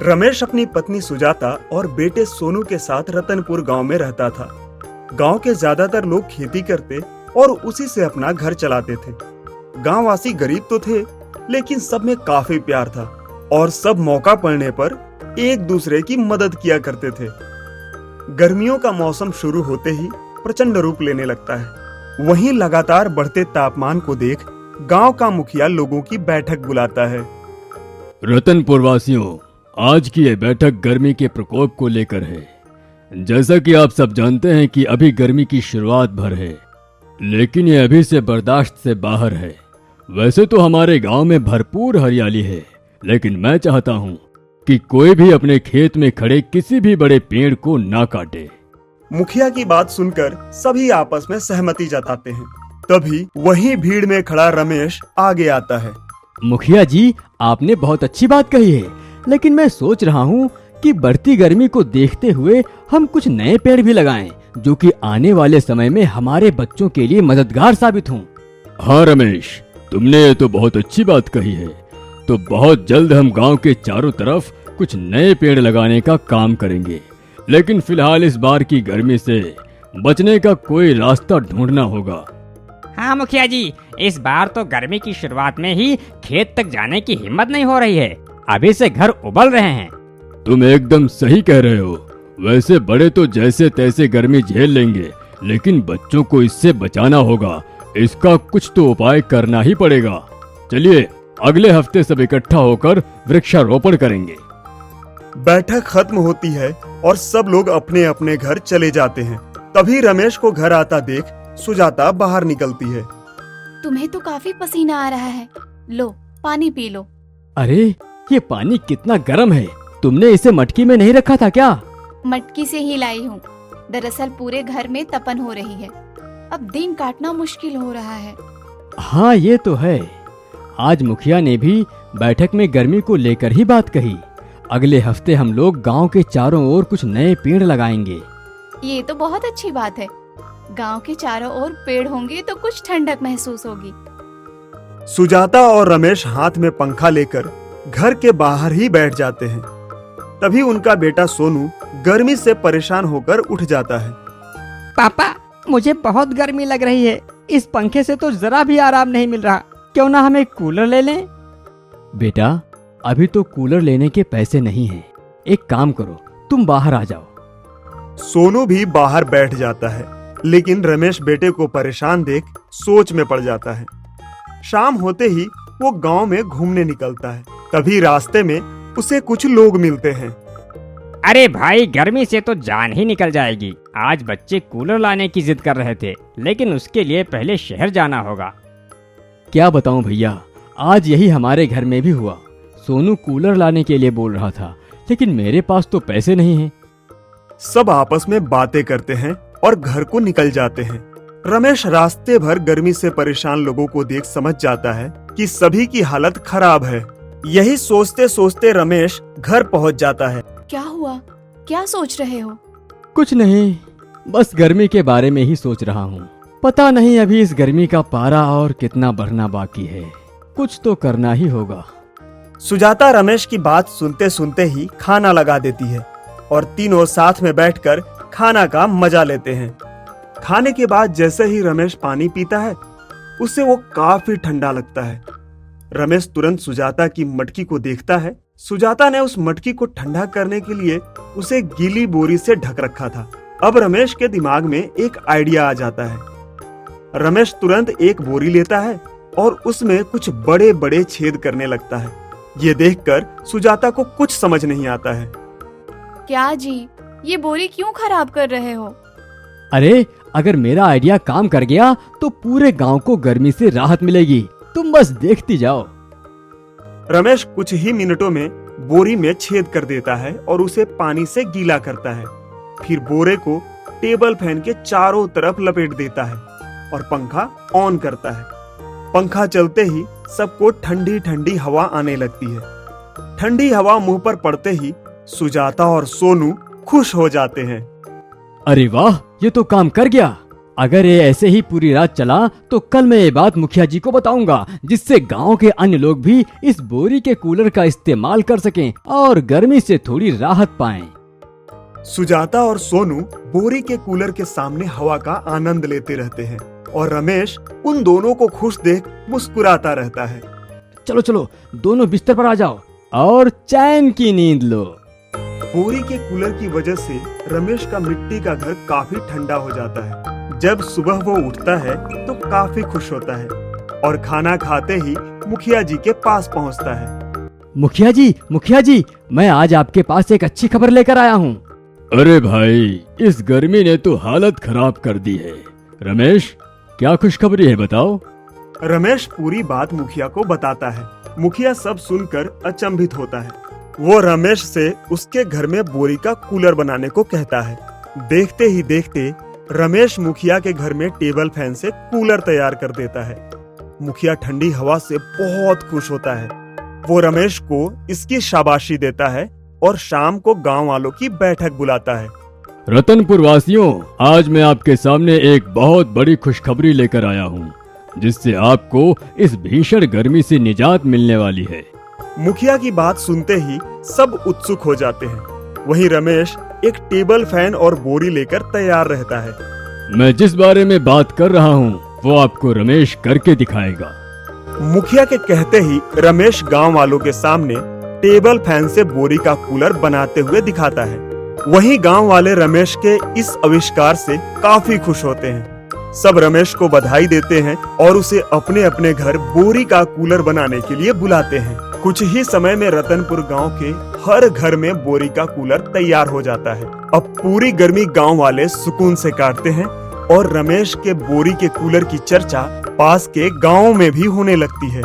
रमेश अपनी पत्नी सुजाता और बेटे सोनू के साथ रतनपुर गांव में रहता था। गांव के ज्यादातर लोग खेती करते और उसी से अपना घर चलाते थे। गांववासी गरीब तो थे, लेकिन सब में काफी प्यार था और सब मौका पड़ने पर एक दूसरे की मदद किया करते थे। गर्मियों का मौसम शुरू होते ही प्रचंड रूप लेने लगता है। वहीं लगातार बढ़ते तापमान को देख गांव का मुखिया लोगों की बैठक बुलाता है। रतनपुर वासियों, आज की ये बैठक गर्मी के प्रकोप को लेकर है। जैसा कि आप सब जानते हैं कि अभी गर्मी की शुरुआत भर है, लेकिन ये अभी से बर्दाश्त से बाहर है। वैसे तो हमारे गांव में भरपूर हरियाली है, लेकिन मैं चाहता हूँ कि कोई भी अपने खेत में खड़े किसी भी बड़े पेड़ को ना काटे। मुखिया की बात सुनकर सभी आपस में सहमति जताते हैं। तभी वहीं भीड़ में खड़ा रमेश आगे आता है। मुखिया जी, आपने बहुत अच्छी बात कही है, लेकिन मैं सोच रहा हूँ कि बढ़ती गर्मी को देखते हुए हम कुछ नए पेड़ भी लगाएं, जो कि आने वाले समय में हमारे बच्चों के लिए मददगार साबित हों। हाँ रमेश, तुमने ये तो बहुत अच्छी बात कही है। तो बहुत जल्द हम गांव के चारों तरफ कुछ नए पेड़ लगाने का काम करेंगे, लेकिन फिलहाल इस बार की गर्मी से बचने का कोई रास्ता ढूंढना होगा। हाँ मुखिया जी, इस बार तो गर्मी की शुरुआत में ही खेत तक जाने की हिम्मत नहीं हो रही है। अभी से घर उबल रहे हैं। तुम एकदम सही कह रहे हो। वैसे बड़े तो जैसे तैसे गर्मी झेल लेंगे, लेकिन बच्चों को इससे बचाना होगा। इसका कुछ तो उपाय करना ही पड़ेगा। चलिए अगले हफ्ते सब इकट्ठा होकर वृक्षारोपण करेंगे। बैठक खत्म होती है और सब लोग अपने अपने घर चले जाते हैं। तभी रमेश को घर आता देख सुजाता बाहर निकलती है। तुम्हें तो काफी पसीना आ रहा है, लो पानी पी लो। अरे ये पानी कितना गर्म है, तुमने इसे मटकी में नहीं रखा था क्या? मटकी से ही लाई हूँ। दरअसल पूरे घर में तपन हो रही है, अब दिन काटना मुश्किल हो रहा है। हाँ ये तो है। आज मुखिया ने भी बैठक में गर्मी को लेकर ही बात कही। अगले हफ्ते हम लोग गांव के चारों ओर कुछ नए पेड़ लगाएंगे। ये तो बहुत अच्छी बात है। गांव के चारों ओर पेड़ होंगे तो कुछ ठंडक महसूस होगी। सुजाता और रमेश हाथ में पंखा लेकर घर के बाहर ही बैठ जाते हैं। तभी उनका बेटा सोनू गर्मी से परेशान होकर उठ जाता है। पापा, मुझे बहुत गर्मी लग रही है। इस पंखे से तो जरा भी आराम नहीं मिल रहा। क्यों ना हम एक कूलर ले लें? बेटा, अभी तो कूलर लेने के पैसे नहीं हैं। एक काम करो, तुम बाहर आ जाओ। सोनू भी बाहर बैठ जाता है, लेकिन रमेश बेटे को परेशान देख सोच में पड़ जाता है। शाम होते ही वो गांव में घूमने निकलता है। तभी रास्ते में उसे कुछ लोग मिलते हैं। अरे भाई, गर्मी से तो जान ही निकल जाएगी। आज बच्चे कूलर लाने की जिद कर रहे थे, लेकिन उसके लिए पहले शहर जाना होगा। क्या बताऊं भैया, आज यही हमारे घर में भी हुआ। सोनू कूलर लाने के लिए बोल रहा था, लेकिन मेरे पास तो पैसे नहीं हैं। सब आपस में बातें करते हैं और घर को निकल जाते हैं। रमेश रास्ते भर गर्मी से परेशान लोगों को देख समझ जाता है कि सभी की हालत खराब है। यही सोचते सोचते रमेश घर पहुंच जाता है। क्या हुआ? क्या सोच रहे हो? कुछ नहीं, बस गर्मी के बारे में ही सोच रहा हूँ। पता नहीं अभी इस गर्मी का पारा और कितना बढ़ना बाकी है। कुछ तो करना ही होगा। सुजाता रमेश की बात सुनते सुनते ही खाना लगा देती है और तीनों साथ में बैठकर खाना का मजा लेते हैं। खाने के बाद जैसे ही रमेश पानी पीता है, उसे वो काफी ठंडा लगता है। रमेश तुरंत सुजाता की मटकी को देखता है। सुजाता ने उस मटकी को ठंडा करने के लिए उसे गीली बोरी से ढक रखा था। अब रमेश के दिमाग में एक आइडिया आ जाता है। रमेश तुरंत एक बोरी लेता है और उसमें कुछ बड़े बड़े छेद करने लगता है। ये देखकर सुजाता को कुछ समझ नहीं आता है। क्या जी, ये बोरी क्यों खराब कर रहे हो? अरे अगर मेरा आइडिया काम कर गया तो पूरे गांव को गर्मी से राहत मिलेगी। तुम बस देखती जाओ। रमेश कुछ ही मिनटों में बोरी में छेद कर देता है और उसे पानी से गीला करता है। फिर बोरे को टेबल फैन के चारों तरफ लपेट देता है और पंखा ऑन करता है। पंखा चलते ही सबको ठंडी ठंडी हवा आने लगती है। ठंडी हवा मुंह पर पड़ते ही सुजाता और सोनू खुश हो जाते हैं। अरे वाह, ये तो काम कर गया। अगर ये ऐसे ही पूरी रात चला तो कल मैं ये बात मुखिया जी को बताऊंगा, जिससे गांव के अन्य लोग भी इस बोरी के कूलर का इस्तेमाल कर सकें और गर्मी से थोड़ी राहत पाएं। सुजाता और सोनू बोरी के कूलर के सामने हवा का आनंद लेते रहते हैं और रमेश उन दोनों को खुश देख मुस्कुराता रहता है। चलो चलो, दोनों बिस्तर पर आ जाओ और चैन की नींद लो। बोरी के कूलर की वजह से रमेश का मिट्टी का घर काफी ठंडा हो जाता है। जब सुबह वो उठता है तो काफी खुश होता है और खाना खाते ही मुखिया जी के पास पहुंचता है। मुखिया जी, मैं आज आपके पास एक अच्छी खबर लेकर आया हूँ। अरे भाई, इस गर्मी ने तो हालत खराब कर दी है। रमेश, क्या खुशखबरी है, बताओ। रमेश पूरी बात मुखिया को बताता है। मुखिया सब सुनकर अचंभित होता है। वो रमेश से उसके घर में बोरी का कूलर बनाने को कहता है। देखते ही देखते रमेश मुखिया के घर में टेबल फैन से कूलर तैयार कर देता है। मुखिया ठंडी हवा से बहुत खुश होता है। वो रमेश को इसकी शाबाशी देता है और शाम को गांव वालों की बैठक बुलाता है। रतनपुर वासियों, आज मैं आपके सामने एक बहुत बड़ी खुशखबरी लेकर आया हूँ, जिससे आपको इस भीषण गर्मी से निजात मिलने वाली है। मुखिया की बात सुनते ही सब उत्सुक हो जाते हैं। वहीं रमेश एक टेबल फैन और बोरी लेकर तैयार रहता है। मैं जिस बारे में बात कर रहा हूँ वो आपको रमेश करके दिखाएगा। मुखिया के कहते ही रमेश गांव वालों के सामने टेबल फैन से बोरी का कूलर बनाते हुए दिखाता है। वहीं गांव वाले रमेश के इस आविष्कार से काफी खुश होते हैं। सब रमेश को बधाई देते हैं और उसे अपने अपने घर बोरी का कूलर बनाने के लिए बुलाते हैं। कुछ ही समय में रतनपुर गांव के हर घर में बोरी का कूलर तैयार हो जाता है। अब पूरी गर्मी गांव वाले सुकून से काटते हैं और रमेश के बोरी के कूलर की चर्चा पास के गांव में भी होने लगती है।